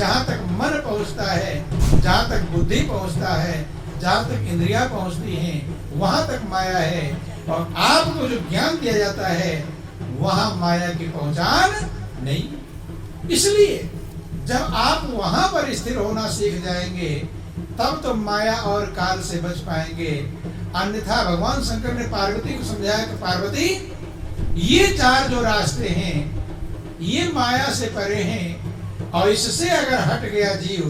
जहाँ तक मन पहुँचता है, जहाँ तक बुद्धि पहुँचता है, जहाँ तक इंद्रियां पहुँचती हैं, वहाँ तक माया है। और आपको जो ज्ञान दिया जाता है वहाँ माया की पहचान नहीं। इसलिए जब आप वहाँ पर स्थिर होना सीख जाएंगे तब तो माया और काल से बच पाएंगे। अन्यथा भगवान शंकर ने पार्वती को समझाया कि पार्वती, ये चार जो रास्ते हैं ये माया से परे हैं, और इससे अगर हट गया जीव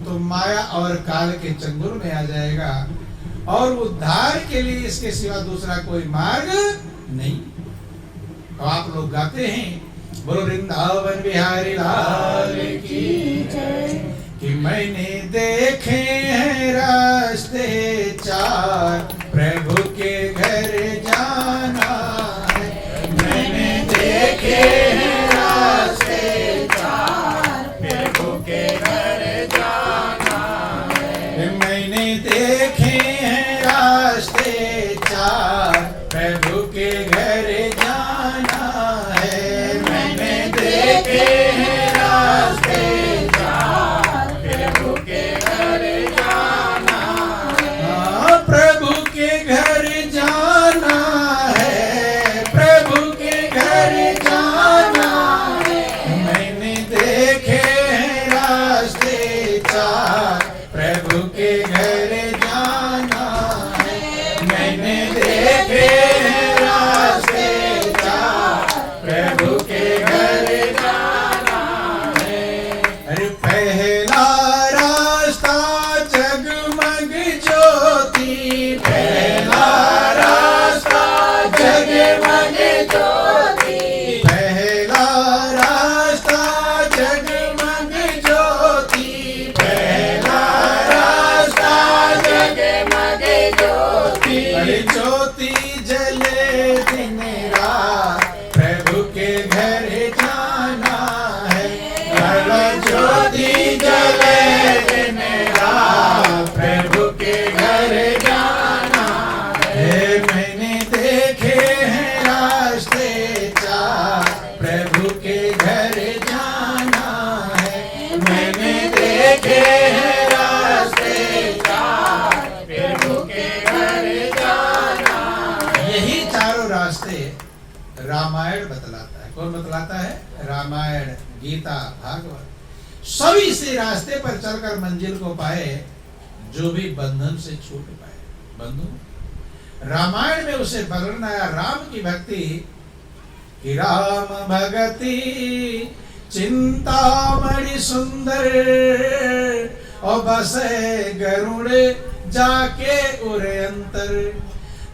तो माया और काल के चंगुल में आ जाएगा, और उद्धार के लिए इसके सिवा दूसरा कोई मार्ग नहीं। तो आप लोग गाते हैं, बोलो वृंदावन बिहारी लाल की जय, कि मैंने देखे हैं रास्ते चार, प्रभु के घर जाना है। मैंने देखे हैं रास्ते चार, प्रभु के घर जाना है। मैंने देखे हैं रास्ते चार, प्रभु के घर जाना है। मैंने देखे हैं रास्ते चार, प्रभु के घर जाना है। प्रभु के घर जाना है, प्रभु के घर जाना है। मैंने देखे हैं रास्ते चार, प्रभु के घर जाना है। मैंने देखे हैं रास्ते चार, प्रभु के घर जाना है। अरे पहला रास्ता जगमग ज्योति, पहला रास्ता जगमग ज्योति, पहला रास्ता जगमग ज्योति, पहला रास्ता जगमग ज्योति। अरे ज्योति जले दिन रात, प्रभु के घर जाना है। अरे ज्योति जले दिन रात, प्रभु के घर जाना है। मैंने देखे हैं रास्ते चार, प्रभु के घर जाना है। मैंने देखे हैं रास्ते चार, प्रभु के घर जाना है। यही चारों रास्ते रामायण बतलाता है। कौन बतलाता है? रामायण, गीता, भागवत। सभी इसी रास्ते पर चलकर मंजिल को पाए जो भी बंधन से छूट पाए। बंधु, रामायण में उसे वर्णन आया राम की भक्ति, कि राम भगति चिंतामणि सुंदर, और बसे गरुड़ जाके उरे अंतर।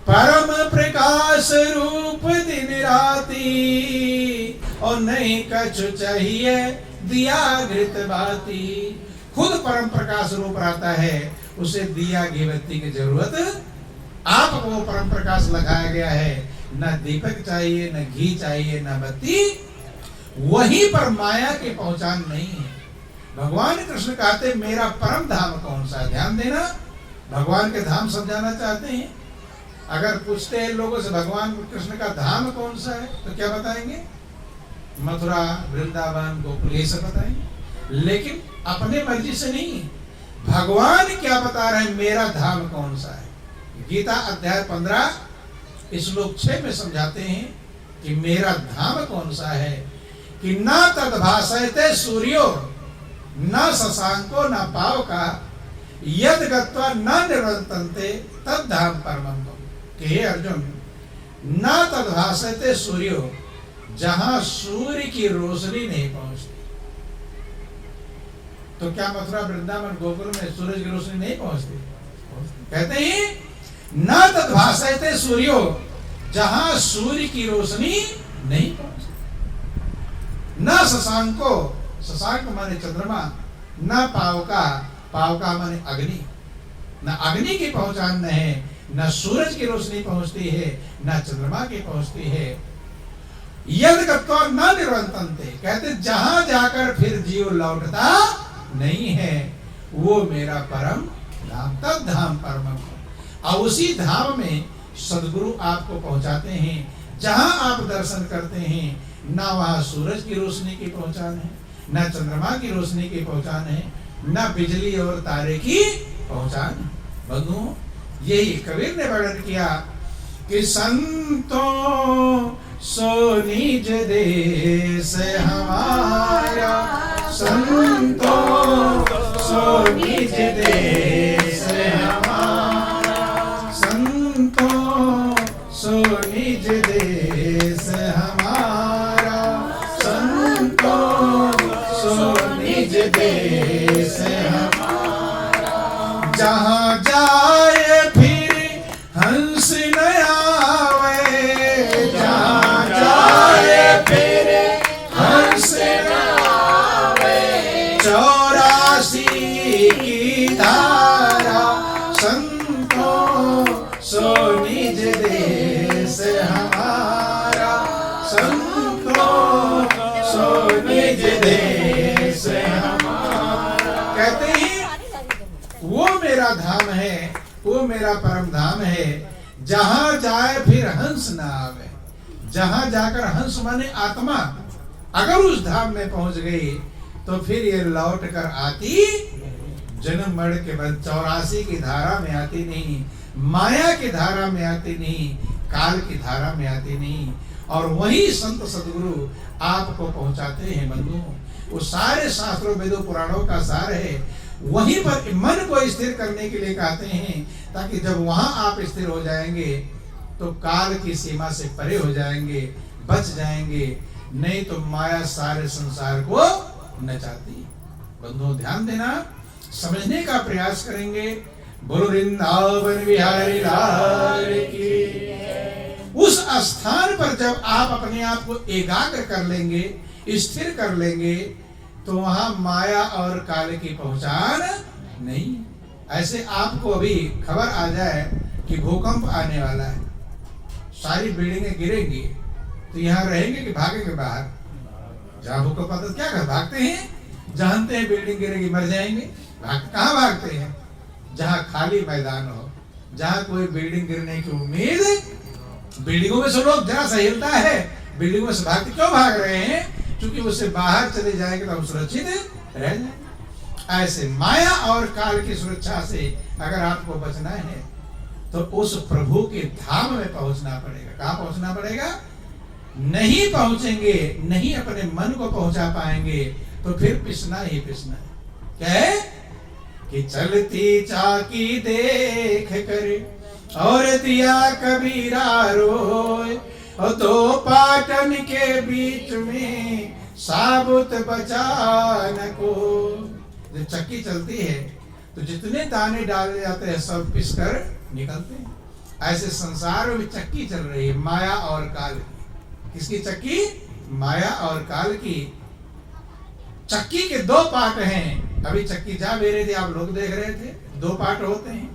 परम प्रकाश रूप दिन राती, और नहीं कछु चाहिए दिया घृत बाती। खुद परम प्रकाश रूप रहता है, उसे दिया घी बत्ती की जरूरत आपको वो परम प्रकाश लगाया गया है। न दीपक चाहिए, न घी चाहिए, न बत्ती। वहीं पर माया की पहचान नहीं है। भगवान कृष्ण कहते मेरा परम धाम कौन सा है? ध्यान देना, भगवान के धाम सब जाना चाहते हैं। अगर पूछते हैं लोगों से भगवान कृष्ण का धाम कौन सा है तो क्या बताएंगे? मथुरा, वृंदावन, गोकुल, ये सब बताएंगे। लेकिन अपने मर्जी से नहीं, भगवान क्या बता रहे हैं मेरा धाम कौन सा है। गीता अध्याय 15 श्लोक 6 में समझाते हैं कि मेरा धाम कौन सा है, कि न तद्भासयते सूर्यो न शशांको न पावका, यद गत्वा न निवर्तन्ते तद धाम परमं। कि हे अर्जुन, न तद्भासयते सूर्यो, जहां सूर्य की रोशनी नहीं पहुंचती। तो क्या मथुरा, वृंदावन, गोकुल में सूरज की रोशनी नहीं पहुंचती? कहते हैं न तद्भासयते सूर्यो, जहां सूर्य की रोशनी नहीं पहुंचती। न शशांको, शशांक माने चंद्रमा, न पावका, पावका माने अग्नि। न अग्नि की पहचान न है, न सूरज की रोशनी पहुंचती है, न चंद्रमा की पहुंचती है। यद गत्वा न निवर्तन्ते, कहते जहां जाकर फिर जीव लौटता नहीं है, वो मेरा परम धाम, तब धाम परम। और उसी धाम में सदगुरु आपको पहुंचाते हैं, जहां आप दर्शन करते हैं। ना वहां सूरज की रोशनी की पहचान है, न चंद्रमा की रोशनी की पहचान है, न बिजली और तारे की पहचान। बंधुओं, यही कबीर ने वर्णन किया कि संतों सो निज देश हमारा, संतों सो निज देश हमारा, संतों सो निज देश हमारा, संतों सो निज देश हमारा। जहाँ जाए फिर हंस न आवे, जहाँ जाए फिर हंस न आवे, 84 की धारा, संतों सो निज देश हमारा, संतों सो निज देश हमारा। कहते हैं वो मेरा धाम है, वो मेरा परम धाम है, जहां जाए फिर हंस ना आवे। जहां जाकर हंस माने आत्मा अगर उस धाम में पहुंच गई तो फिर ये लौट कर आती जन्म मरण के बाद 84 की धारा में आती नहीं, माया की धारा में आती नहीं, काल की धारा में आती नहीं। और वही संत सदगुरु आपको पहुंचाते हैं। बंधुओं, वो सारे शास्त्रों वेदों पुराणों का सार है। वहीं पर मन को स्थिर करने के लिए कहते हैं, ताकि जब वहां आप स्थिर हो जाएंगे तो काल की सीमा से परे हो जाएंगे, बच जाएंगे। नहीं तो माया सारे संसार को नचाती। बंधुओं, ध्यान देना, समझने का प्रयास करेंगे। बोलो वृंदावन बिहारी लाल की। उस स्थान पर जब आप अपने आप को एकाग्र कर लेंगे, स्थिर कर लेंगे, तो वहां माया और काल की पहचान नहीं। ऐसे आपको अभी खबर आ जाए कि भूकंप आने वाला है, सारी बिल्डिंगें गिरेंगी, तो यहाँ रहेंगे कि भागेंगे बाहर? जहाँ भूकंप आता क्या कर भागते हैं? जानते हैं बिल्डिंग गिरेगी, मर जाएंगे, कहाँ भागते हैं? जहाँ खाली मैदान हो, जहाँ कोई बिल्डिंग गिरने की उम्मीद। बिल्डिंगों में से लोग जरा सा हिलता है, बिल्डिंगों में से भागते क्यों भाग रहे हैं? क्योंकि उससे बाहर चले जाएंगे तो हम सुरक्षित रह जाएंगे। ऐसे माया और काल की सुरक्षा से अगर आपको बचना है तो उस प्रभु के धाम में पहुंचना पड़ेगा। कहाँ पहुंचना पड़ेगा? नहीं पहुंचेंगे, नहीं अपने मन को पहुंचा पाएंगे तो फिर पिसना ही पिसना है। क्या है कि चलती चाकी देख कर और दिया कबीरा रोए, और दो पाटन के बीच में साबुत बचान को। जब चक्की चलती है तो जितने दाने डाले जाते हैं सब पिस कर निकलते हैं। ऐसे संसार में चक्की चल रही है, माया और काल की। किसकी चक्की? माया और काल की। चक्की के दो पार्ट हैं। अभी चक्की जा बेरे थे, आप लोग देख रहे थे। दो पार्ट होते हैं,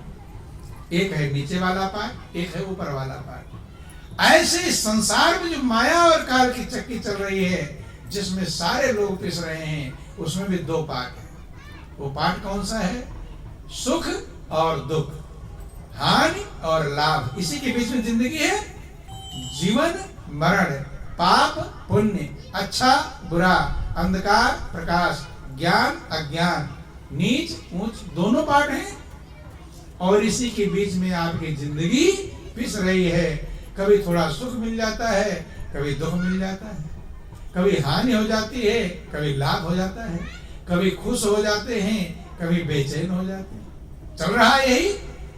एक है नीचे वाला पार्ट, एक है ऊपर वाला पार्ट। ऐसे संसार में जो माया और काल की चक्की चल रही है, जिसमें सारे लोग पिस रहे हैं, उसमें भी दो पार्ट है। वो पार्ट कौन सा है? सुख और दुख, हानि और लाभ। इसी के बीच में जिंदगी है। जीवन मरण, पाप पुण्य, अच्छा बुरा, अंधकार प्रकाश, ज्ञान अज्ञान, नीच ऊंच, दोनों पार्ट हैं। और इसी के बीच में आपकी जिंदगी पिस रही है। कभी थोड़ा सुख मिल जाता है, कभी दुख मिल जाता है, कभी हानि हो जाती है, कभी लाभ हो जाता है, कभी खुश हो जाते हैं, कभी बेचैन हो जाते हैं। चल रहा है यही,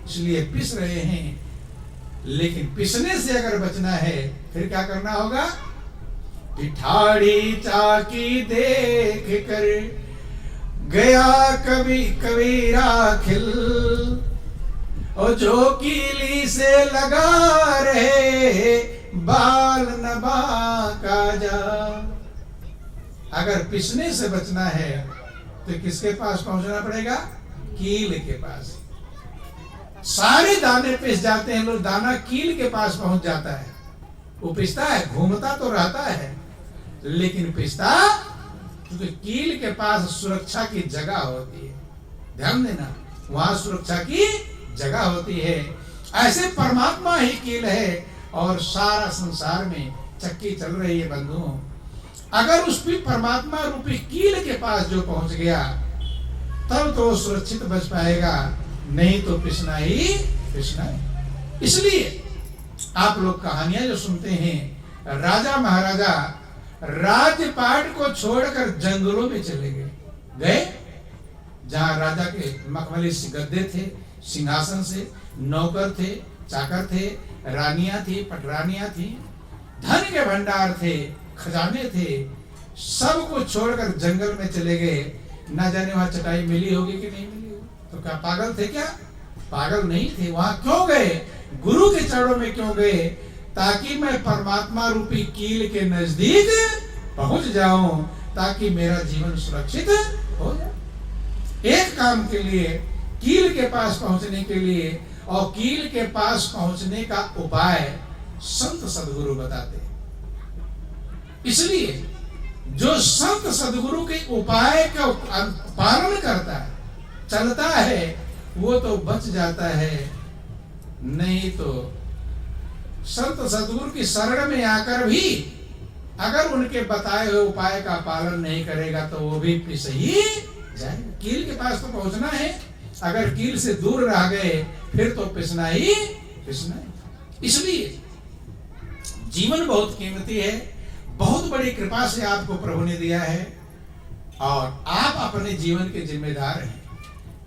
इसलिए पिस रहे हैं। लेकिन पिसने से अगर बचना है फिर क्या करना होगा? कि ठाड़ी चाकी देख कर गया कभी कबीरा खिल, और जो कीली से लगा रहे बाल न बांका जा। अगर पिसने से बचना है तो किसके पास पहुंचना पड़ेगा? कील के पास। सारे दाने पिस जाते हैं, लोग दाना कील के पास पहुंच जाता है। वो पिसता है, घूमता तो रहता है, लेकिन पिसता क्योंकि कील के पास सुरक्षा की जगह होती है। ध्यान देना, वहां सुरक्षा की जगह होती है। ऐसे परमात्मा ही कील है और सारा संसार में चक्की चल रही है। बंधुओं, अगर उस परमात्मा रूपी कील के पास जो पहुंच गया तब तो सुरक्षित बच पाएगा, नहीं तो पिसना ही पिसना है। इसलिए आप लोग कहानियां जो सुनते हैं, राजा महाराजा राजपाट को छोड़कर जंगलों में चले गए, जहां राजा के मखमली गद्दे थे, सिंहासन से नौकर थे, चाकर थे, रानियां थी, पटरानियां थी, धन के भंडार थे, खजाने थे, सब कुछ छोड़कर जंगल में चले गए। ना जाने वहां चटाई मिली होगी कि नहीं मिली होगी। तो क्या पागल थे क्या? पागल नहीं थे। वहां क्यों गए? गुरु के चरणों में क्यों गए? ताकि मैं परमात्मा रूपी कील के नजदीक पहुंच जाऊं, ताकि मेरा जीवन सुरक्षित हो जाए। एक काम के लिए, कील के पास पहुंचने के लिए और कील के पास पहुंचने का उपाय संत सदगुरु बताते। इसलिए जो संत सदगुरु के उपाय का पालन करता है, चलता है, वो तो बच जाता है, नहीं तो संत सदगुरु की शरण में आकर भी अगर उनके बताए हुए उपाय का पालन नहीं करेगा तो वो भी पिस ही जाएगा। कील के पास तो पहुंचना है, अगर कील से दूर रह गए फिर तो पिसना ही पिसना है। इसलिए जीवन बहुत कीमती है, बहुत बड़ी कृपा से आपको प्रभु ने दिया है और आप अपने जीवन के जिम्मेदार हैं।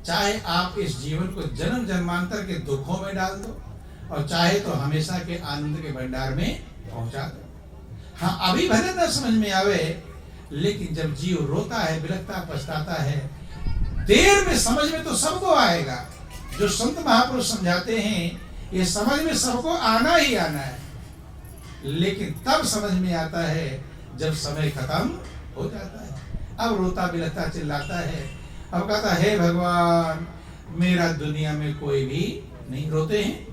चाहे आप इस जीवन को जन्म जन्मांतर के दुखों में डाल दो और चाहे तो हमेशा के आनंद के भंडार में पहुंचा दो। हाँ, अभी भले न समझ में आवे, लेकिन जब जीव रोता है, बिलखता, पछताता है, देर में समझ में तो सबको आएगा। जो संत महापुरुष समझाते हैं, ये समझ में सबको आना ही आना है, लेकिन तब समझ में आता है जब समय खत्म हो जाता है। अब रोता बिलखता चिल्लाता है, अब कहता है भगवान मेरा दुनिया में कोई भी नहीं। रोते हैं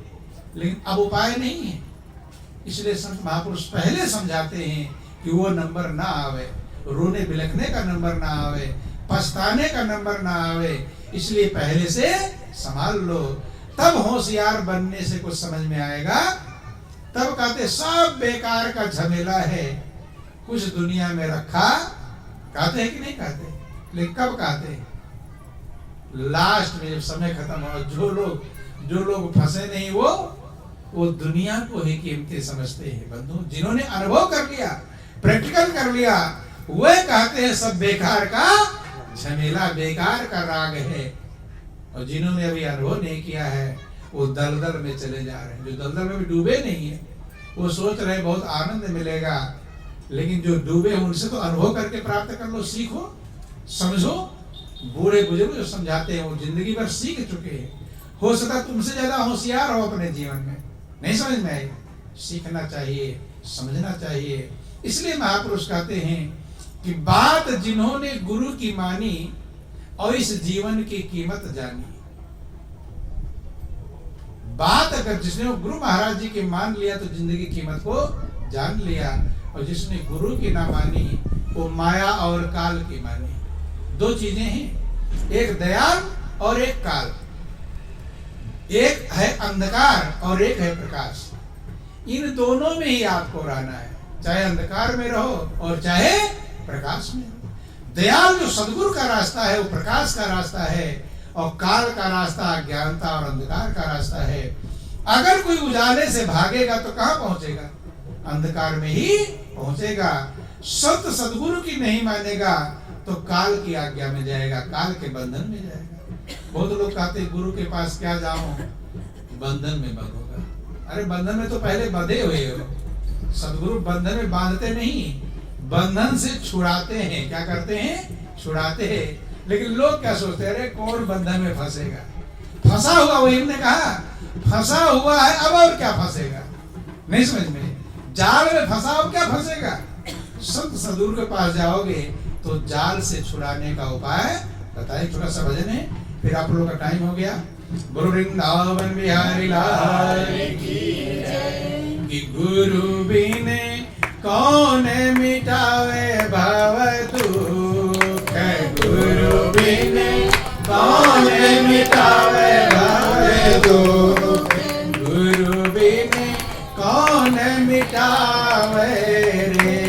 लेकिन अब उपाय नहीं है। इसलिए संत महापुरुष पहले समझाते हैं कि वो नंबर ना आवे, रोने बिलखने का नंबर ना आवे, पछताने का नंबर ना आवे, इसलिए पहले से संभाल लो। तब होशियार बनने से कुछ समझ में आएगा। तब कहते सब बेकार का झमेला है, कुछ दुनिया में रखा। कहते हैं कि नहीं कहते? लेकिन कब कहते? लास्ट में जब समय खत्म हो। जो लोग फंसे नहीं वो दुनिया को ही कीमती समझते हैं। बंधु, जिन्होंने अनुभव कर लिया, प्रैक्टिकल कर लिया, वे कहते हैं सब बेकार का झमेला, बेकार का राग है। और जिन्होंने अभी अनुभव नहीं किया है वो दलदल में चले जा रहे हैं। जो दलदल में भी डूबे नहीं है वो सोच रहे बहुत आनंद मिलेगा, लेकिन जो डूबे उनसे तो अनुभव करके प्राप्त कर लो, सीखो, समझो। बूढ़े बुजुर्ग जो समझाते हैं वो जिंदगी भर सीख चुके हैं। हो सकता तुमसे ज्यादा होशियार हो अपने जीवन में, नहीं समझ में आएगा। सीखना चाहिए, समझना चाहिए। इसलिए महापुरुष कहते हैं कि बात जिन्होंने गुरु की मानी और इस जीवन की कीमत जानी। बात अगर जिसने गुरु महाराज जी की मान लिया तो जिंदगी की कीमत को जान लिया, और जिसने गुरु की ना मानी वो माया और काल की मानी। दो चीजें हैं, एक दयाल और एक काल। एक है अंधकार और एक है प्रकाश। इन दोनों में ही आपको रहना है, चाहे अंधकार में रहो और चाहे प्रकाश में रहो। दयाल जो सदगुरु का रास्ता है वो प्रकाश का रास्ता है, और काल का रास्ता अज्ञानता और अंधकार का रास्ता है। अगर कोई उजाले से भागेगा तो कहां पहुंचेगा? अंधकार में ही पहुंचेगा। सत्य सदगुरु की नहीं मानेगा तो काल की आज्ञा में जाएगा, काल के बंधन में जाएगा। बहुत लोग कहते गुरु के पास क्या जाऊं, बंधन में बंधूंगा। अरे बंधन में तो पहले बंधे हुए हो। सदगुरु बंधन में बांधते नहीं, बंधन से छुड़ाते हैं। क्या करते हैं? छुड़ाते हैं। लेकिन लोग क्या सोचते हैं? अरे कौन बंधन में फंसेगा? फंसा हुआ, वही हमने कहा फंसा हुआ है, अब और क्या फंसेगा? नहीं समझ में? जाल में फंसा हो, क्या फंसेगा? संत सदगुरु के पास जाओगे तो जाल से छुड़ाने का उपाय बताइए। छोटा सा भजन है, फिर आप लोगों का टाइम हो गया। गुरु वृंदावन बिहारी लाल की जय। कि गुरु बिने कौन मिटावे भव दुख, गुरु बिने कौन मिटावे भव दुख, गुरु बिने कौन मिटावे रे।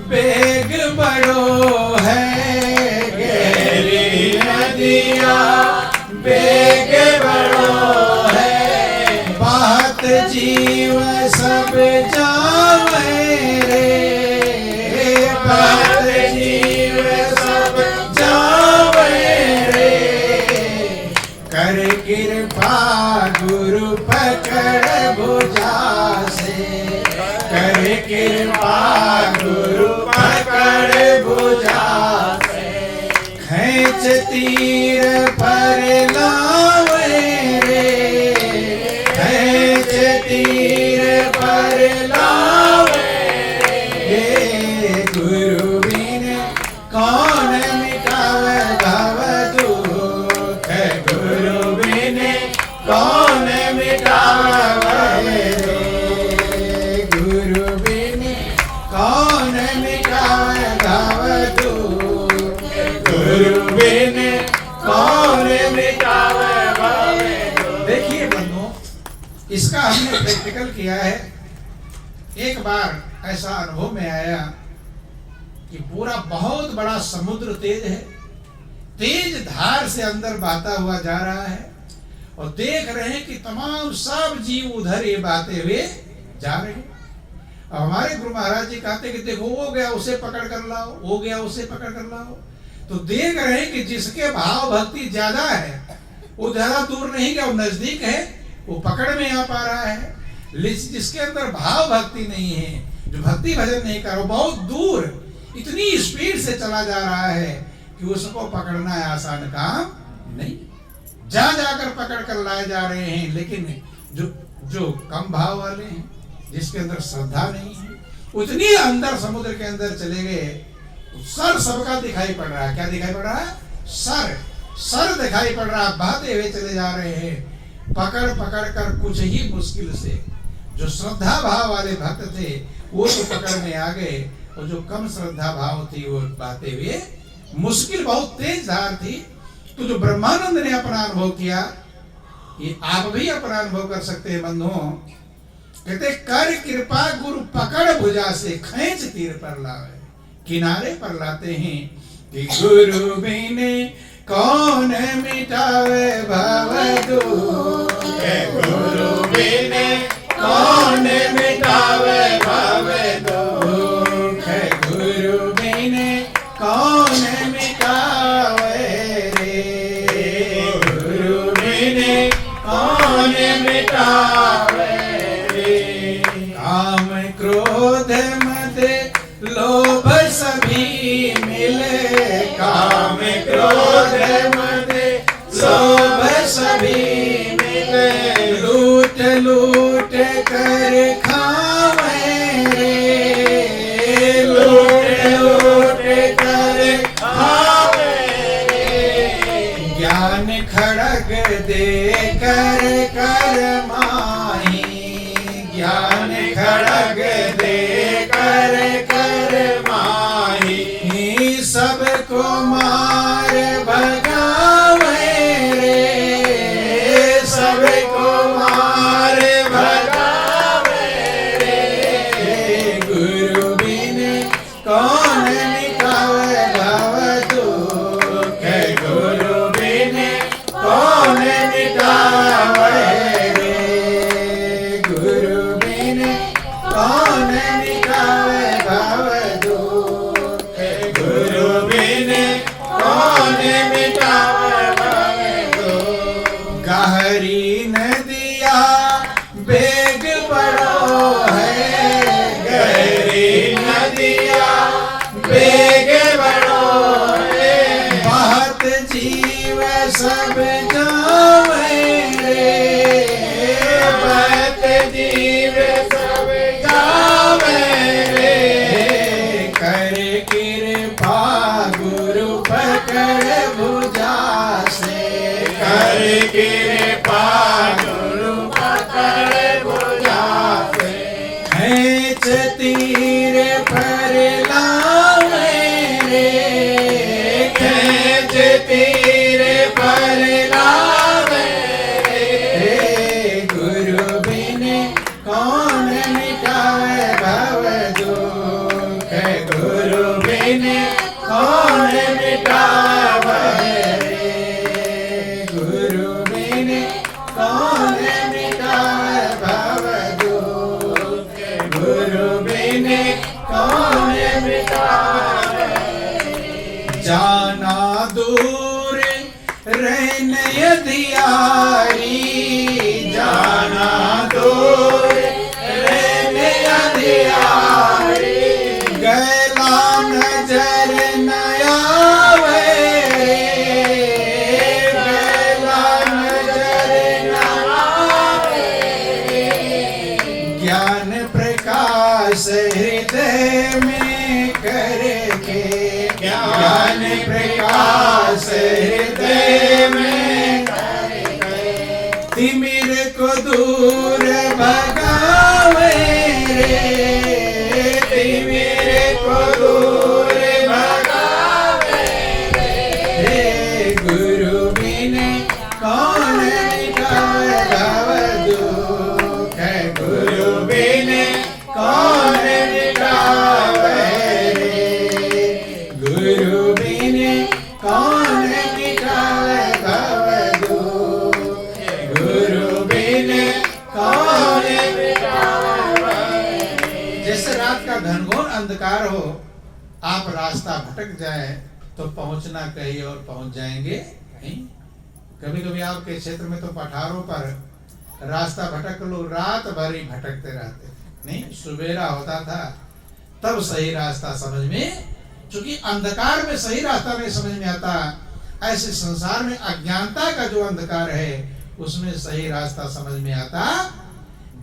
बेग बड़ो है, गहरी नदिया बेग बड़ो है, बात जीव सब जावे रे, बात जीव सब जावे रे, कर कृपा गुरु पकड़ भुजा से, कर कृपा गुरु पकड़ भुजा से, खींच तीर पर लावे रे, खींच तीर पर लावे रे, गुरु बिन कौन मिटावे भव दुख, गुरु बिन कौन मिटावे रे, गुरु बिन कौन मिटावे भव दुख, गुरु बिन कौन मिटावे भव दुख। देखिए बंधुओं, इसका हमने प्रैक्टिकल किया है। एक बार ऐसा अनुभव में आया कि पूरा बहुत बड़ा समुद्र तेज है, तेज धार से अंदर बहता हुआ जा रहा है, और देख रहे हैं कि तमाम सब जीव उधर ये बहते हुए जा रहे हैं। अब हमारे गुरु महाराज जी कहते कि देखो वो गया उसे पकड़ कर लाओ, वो गया उसे पकड़ कर लाओ। तो देख रहे हैं कि जिसके भाव भक्ति ज्यादा है वो ज्यादा दूर नहीं गया, वो नजदीक है, वो पकड़ में आ पा रहा है। जिसके अंदर भाव भक्ति नहीं है, जो भक्ति भजन नहीं कर, वो बहुत दूर इतनी स्पीड से चला जा रहा है कि उसको पकड़ना आसान काम नहीं। जा जाकर पकड़ कर लाए जा रहे हैं, लेकिन जो कम भाव वाले हैं, जिसके अंदर श्रद्धा नहीं है, उतनी अंदर समुद्र के अंदर चले गए। सर सबका दिखाई पड़ रहा है। क्या दिखाई पड़ रहा है? सर दिखाई पड़ रहा है, बहते हुए चले जा रहे हैं। पकड़ पकड़ कर कुछ ही मुश्किल से जो श्रद्धा भाव वाले भक्त थे वो तो पकड़ में आ गए, और जो कम श्रद्धा भाव थी वो बहते हुए, मुश्किल बहुत तेज धार थी। तो जो ब्रह्मानंद ने अपना अनुभव किया, ये आप भी अपना अनुभव कर सकते हैं बंधुओं। कहते कर कृपा गुरु पकड़ भुजा से, खींच तीर पर लावे, किनारे पर लाते हैं कि गुरु बिन कौन मिटावे भव दुख, गुरु बिन कौन मिटावे भव दुख, गुरु बिन कौन मिटावे रे, गुरु बिन कौन मिटावे रे। काम क्रोध मद लोभ सभी मिले, काम क्रोध मद लोभ सभी मिले, लूट लूट कर खावे रे, लूट लूट कर खावे रे। ज्ञान खड़ग दे कर कर माही, ज्ञान खड़ग दे कर कर माही, सबको मार भगावे रे, सबको मार भगावे रे। गुरु बिन कौन मिटावे भव दुख, गुरु बिन कौन मिटावे रे, गुरु बिन कौन मिटावे भव दुख, गुरु बिन कौन मिटावे भव दुख। गहरी नदिया बेग बड़ो है, गहरी नदिया बेग बड़ो है, बहुत जीव सब जावे रे, बहुत जीव सब जावे रे। कर कृपा गुरु पकड़ भुजा से, कर कृपा गुरु पकड़ भुजा से, खींच तीर पर लावे रे, खींच तीर पर लावे रे। गुरु बिन कौन मिटावे भव दुख, गुरु बिन कौन मिटावे रे, गुरु बिन कौन मिटावे भव दुख, गुरु बिन कौन मिटावे। जाना दूर रहने अधियारी, जाना दूर रहने अधियारी, गैला नजर न आवे, गैला नजर न आवे, ज्ञान प्रकाश हृदय में करके, ज्ञान प्रकाश हृदय में करके, तिमिर को दूर भगावे रे, तिमिर को दूर भगावे रे, गुरु बिन कौन मिटावे भव दुख, गुरु बिन कौन मिटावे रे, गुरु बिन कौन मिटावे भव दुख, गुरु बिन कौन मिटावे। जैसे रात का घनघोर अंधकार हो, आप रास्ता भटक जाए तो पहुंचना कहीं और पहुंच जाएंगे नहीं। कभी कभी आपके क्षेत्र में तो पठारों पर रास्ता भटक लोग रात भर ही भटकते रहते नहीं, सुबेरा होता था तब सही रास्ता समझ में, क्योंकि अंधकार में सही रास्ता नहीं समझ में आता। ऐसे संसार में अज्ञानता का जो अंधकार है उसमें सही रास्ता समझ में आता।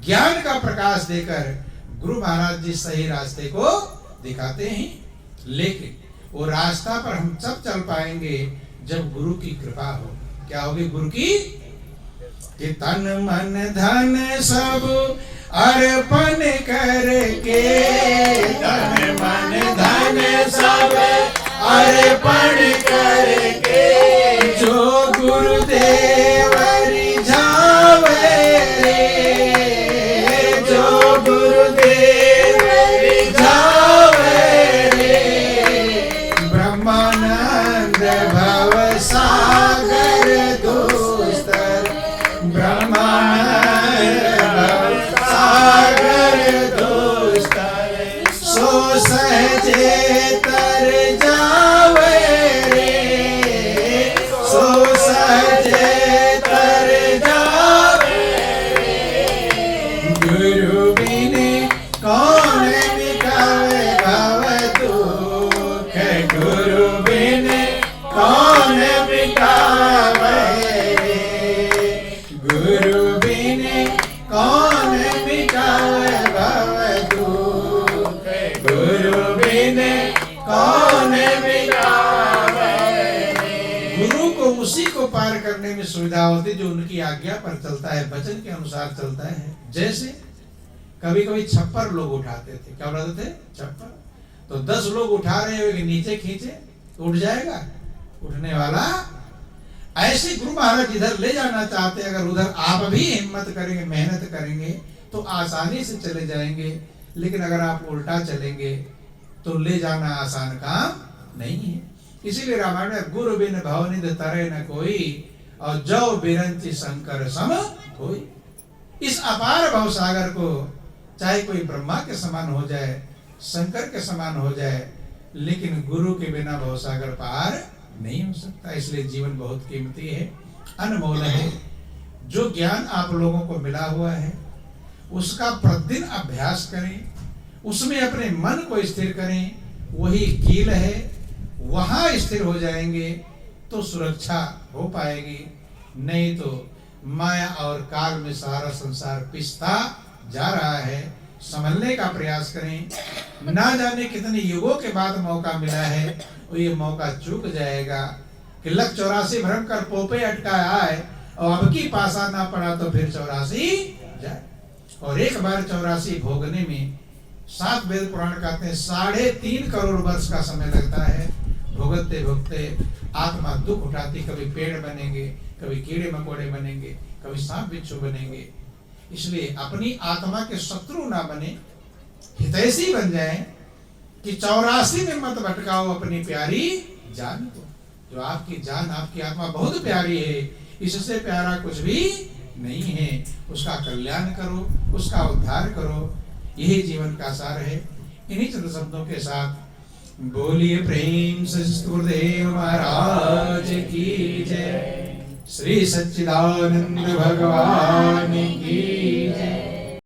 ज्ञान का प्रकाश देकर गुरु महाराज जी सही रास्ते को दिखाते हैं, लेकिन वो रास्ता पर हम सब चल पाएंगे जब गुरु की कृपा हो। क्या होगी गुरु की? कि तन मन धन सब अर्पण करके, तन मन धन सब अर्पण करके, जो गुरुदेव रिझावे रे, जो गुरुदेव रिझावे रे, ब्रह्मानंद भव सागर दुस्तर, ब्रह्मानंद भव सागर दुस्तर, सो सहजे तर जावे रे, सो सहजे तर जावे रे, गुरु बिन कौन मिटावे भव दुख, गुरु बिन कौन मिटावे रे, गुरु बिन कौन मिटावे भव दुख, गुरु बिन कौन मिटावे रे। गुरु को उसी को पार करने में सुविधा होती जो उनकी आज्ञा पर चलता है, वचन के अनुसार चलता है। जैसे कभी कभी छप्पर लोग उठाते थे, क्या उठाते थे? छप्पर। तो 10 लोग उठा रहे हो कि नीचे खींचे उठ जाएगा, उठने वाला। ऐसे गुरु महाराज इधर ले जाना चाहते, अगर उधर आप भी हिम्मत करेंगे, मेहनत करेंगे तो आसानी से चले जाएंगे, लेकिन अगर आप उल्टा चलेंगे तो ले जाना आसान काम नहीं है। इसीलिए रामायण में गुरु बिन भवनिधि तरे न कोई, और जो बिरंची शंकर सम कोई। इस अपार भव सागर को चाहे कोई ब्रह्मा के समान हो जाए, शंकर के समान हो जाए, लेकिन गुरु के बिना भव सागर पार नहीं हो सकता। इसलिए जीवन बहुत कीमती है, अनमोल है। जो ज्ञान आप लोगों को मिला हुआ है उसका प्रतिदिन अभ्यास करें, उसमें अपने मन को स्थिर करें, वही कील है, वहां स्थिर हो जाएंगे तो सुरक्षा हो पाएगी। नहीं तो माया और काल में सारा संसार पिसता जा रहा है। संभलने का प्रयास करें। ना जाने कितने युगों के बाद मौका मिला है, और ये मौका चूक जाएगा कि लख 84 भ्रम कर पोपे अटका आए, और अब की पासा ना पड़ा तो फिर 84 जाए। और एक बार 84 भोगने में 7 वेद पुराण कहते हैं 3.5 करोड़ वर्ष का समय लगता है। भोगते भोगते आत्मा दुख उठाती, कभी पेड़ बनेंगे, कभी कीड़े मकोड़े बनेंगे, कभी सांप बिच्छू बनेंगे। इसलिए अपनी आत्मा के शत्रु ना बने, हितैषी बन जाएं। कि 84 में मत भटकाओ अपनी प्यारी जान को। जो आपकी जान, आपकी आत्मा बहुत प्यारी है, इससे प्यारा कुछ भी नहीं है। उसका कल्याण करो, उसका उद्धार करो, यही जीवन का सार है। इन्हीं चंद शब्दों के साथ बोलिए प्रेम से गुरुदेव महाराज की जय। श्री सच्चिदानंद भगवान की